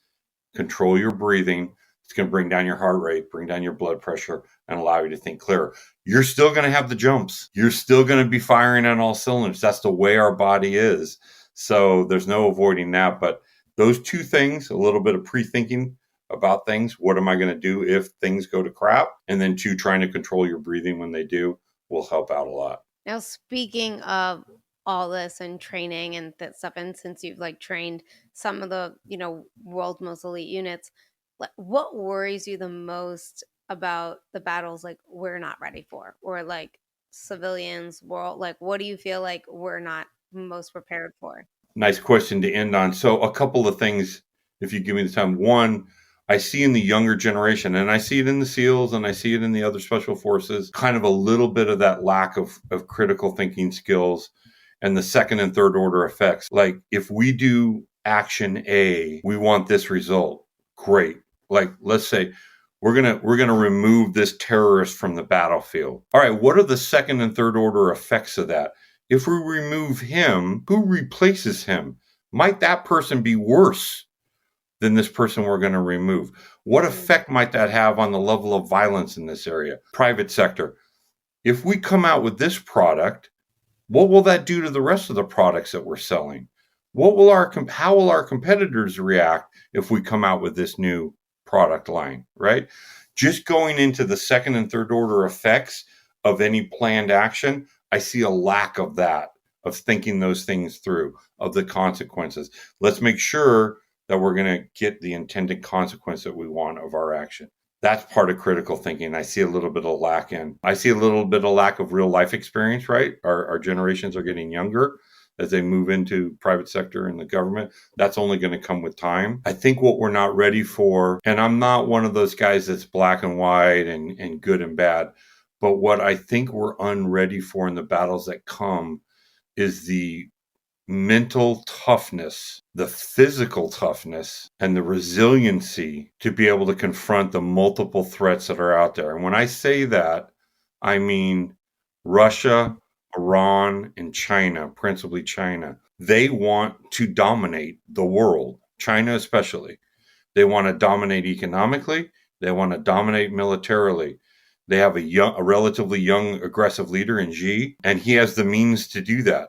control your breathing, it's going to bring down your heart rate, bring down your blood pressure, and allow you to think clearer. You're still going to have the jumps. You're still going to be firing on all cylinders. That's the way our body is. So there's no avoiding that. But those 2 things, a little bit of pre-thinking about things. What am I going to do if things go to crap? And then 2, trying to control your breathing when they do will help out a lot. Now, speaking of all this and training and that stuff, and since you've like trained some of the, world's most elite units, what worries you the most about the battles like we're not ready for, or like civilians world, like what do you feel like we're not most prepared for? Nice question to end on. So a couple of things, if you give me the time. One, I see in the younger generation, and I see it in the SEALs and I see it in the other special forces, kind of a little bit of that lack of critical thinking skills and the second and third order effects. Like, if we do action A, we want this result. Great. Like, let's say we're gonna remove this terrorist from the battlefield. All right, what are the second and third order effects of that? If we remove him, who replaces him? Might that person be worse than this person we're going to remove? What effect might that have on the level of violence in this area? Private sector. If we come out with this product, what will that do to the rest of the products that we're selling? How will our competitors react if we come out with this new product line, right? Just going into the second and third order effects of any planned action, I see a lack of that, of thinking those things through, of the consequences. Let's make sure that we're going to get the intended consequence that we want of our action. That's part of critical thinking. I see a little bit of lack in. I see a little bit of lack of real life experience, right? Our generations are getting younger as they move into private sector and the government. That's only going to come with time. I think what we're not ready for, and I'm not one of those guys that's black and white and good and bad, but what I think we're unready for in the battles that come is the mental toughness, the physical toughness, and the resiliency to be able to confront the multiple threats that are out there. And when I say that, I mean Russia, Iran, and China, principally China. They want to dominate the world, China especially. They want to dominate economically. They want to dominate militarily. They have a relatively young, aggressive leader in Xi, and he has the means to do that.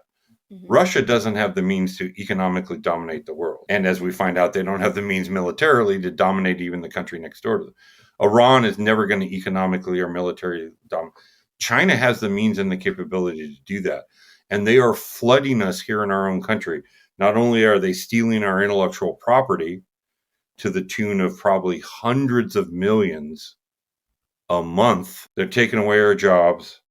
Russia doesn't have the means to economically dominate the world. And as we find out, they don't have the means militarily to dominate even the country next door to them. Iran is never going to economically or militarily dominate. China has the means and the capability to do that. And they are flooding us here in our own country. Not only are they stealing our intellectual property to the tune of probably hundreds of millions a month, they're taking away our jobs.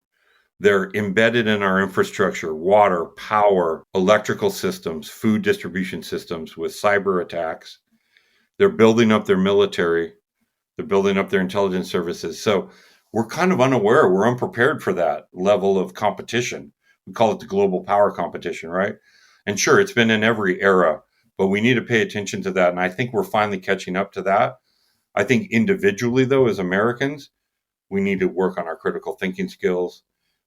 They're embedded in our infrastructure, water, power, electrical systems, food distribution systems with cyber attacks. They're building up their military. They're building up their intelligence services. So we're kind of unaware. We're unprepared for that level of competition. We call it the global power competition, right? And sure, it's been in every era, but we need to pay attention to that. And I think we're finally catching up to that. I think individually, though, as Americans, we need to work on our critical thinking skills.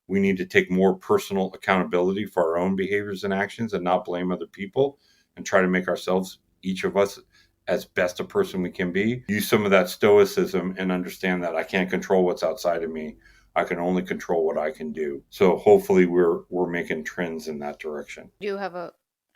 We need to take more personal accountability for our own behaviors and actions and not blame other people and try to make ourselves, each of us, as best a person we can be. Use some of that stoicism and understand that I can't control what's outside of me. I can only control what I can do. So hopefully we're making trends in that direction. I do have a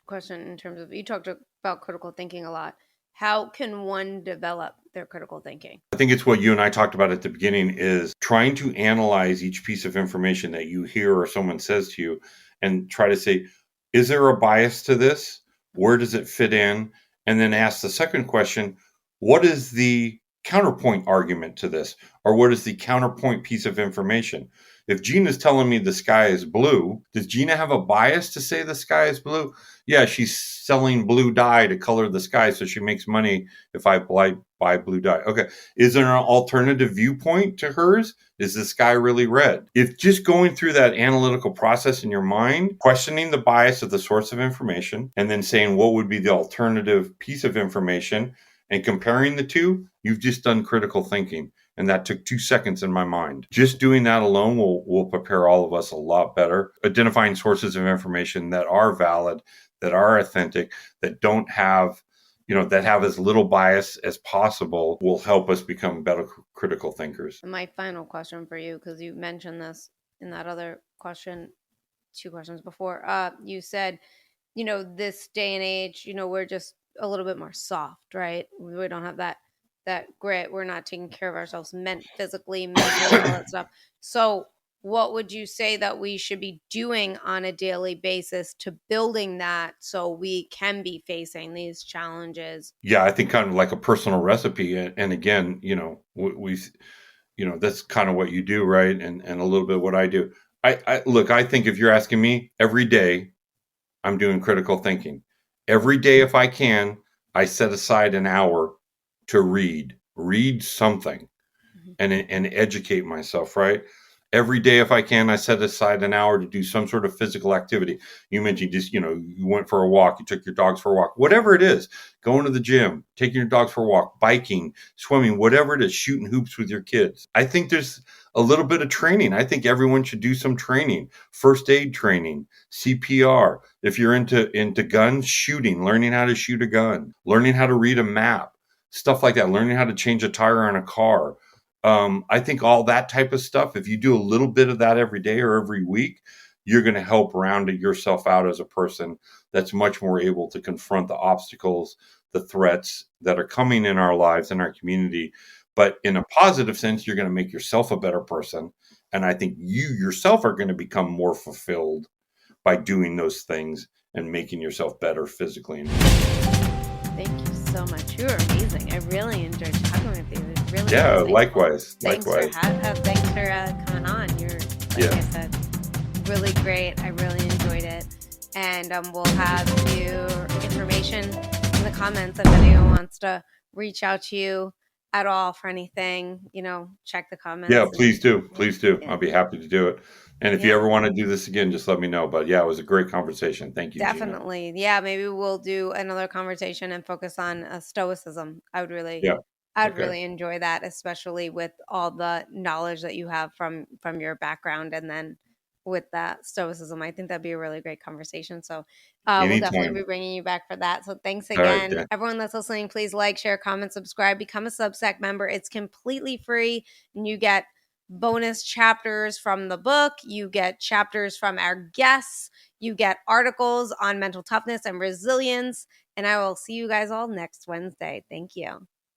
question in terms of, you talked about critical thinking a lot. How can one develop their critical thinking? I think it's what you and I talked about at the beginning, is trying to analyze each piece of information that you hear or someone says to you and try to say, is there a bias to this? Where does it fit in? And then ask the second question, what is the counterpoint argument to this? Or what is the counterpoint piece of information? If Gina's telling me the sky is blue, does Gina have a bias to say the sky is blue? Yeah, she's selling blue dye to color the sky, so she makes money if I buy blue dye. Okay. Is there an alternative viewpoint to hers? Is the sky really red? If just going through that analytical process in your mind, questioning the bias of the source of information, and then saying what would be the alternative piece of information and comparing the two, you've just done critical thinking. And that took 2 seconds in my mind. Just doing that alone will prepare all of us a lot better. Identifying sources of information that are valid, that are authentic, that don't have, that have as little bias as possible will help us become better critical thinkers. My final question for you, because you mentioned this in that other question, 2 questions before, you said, this day and age, we're just a little bit more soft, right? We don't have that grit. We're not taking care of ourselves physically, mentally, all that stuff. So what would you say that we should be doing on a daily basis to building that so we can be facing these challenges? Yeah, I think kind of like a personal recipe. And again, we that's kind of what you do, right? And a little bit what I do. I think if you're asking me, every day I'm doing critical thinking. Every day, if I can, I set aside an hour to read something and educate myself, right? Every day, if I can, I set aside an hour to do some sort of physical activity. You mentioned just, you went for a walk, you took your dogs for a walk, whatever it is, going to the gym, taking your dogs for a walk, biking, swimming, whatever it is, shooting hoops with your kids. I think there's a little bit of training. I think everyone should do some training, first aid training, CPR. If you're into guns, shooting, learning how to shoot a gun, learning how to read a map, stuff like that, learning how to change a tire on a car. I think all that type of stuff, if you do a little bit of that every day or every week, you're going to help round yourself out as a person that's much more able to confront the obstacles, the threats that are coming in our lives, in our community. But in a positive sense, you're going to make yourself a better person. And I think you yourself are going to become more fulfilled by doing those things and making yourself better physically. Thank you so much. You're amazing. I really enjoyed talking with you. It was really amazing. Likewise. Thanks for coming on. You're, like I said, really great. I really enjoyed it. And we'll have your information in the comments if anyone wants to reach out to you at all for anything, check the comments. Yeah, please do. Please do. Yeah. I'll be happy to do it. And if you ever want to do this again, just let me know. But yeah, it was a great conversation. Thank you. Definitely. Gina. Yeah, maybe we'll do another conversation and focus on Stoicism. I would really really enjoy that, especially with all the knowledge that you have from your background, and then with that Stoicism. I think that'd be a really great conversation. So we'll definitely Anytime. be bringing you back for that. So thanks All right, again. Dan. Everyone that's listening, please like, share, comment, subscribe, become a Substack member. It's completely free, and you get bonus chapters from the book. You get chapters from our guests. You get articles on mental toughness and resilience. And I will see you guys all next Wednesday. Thank you.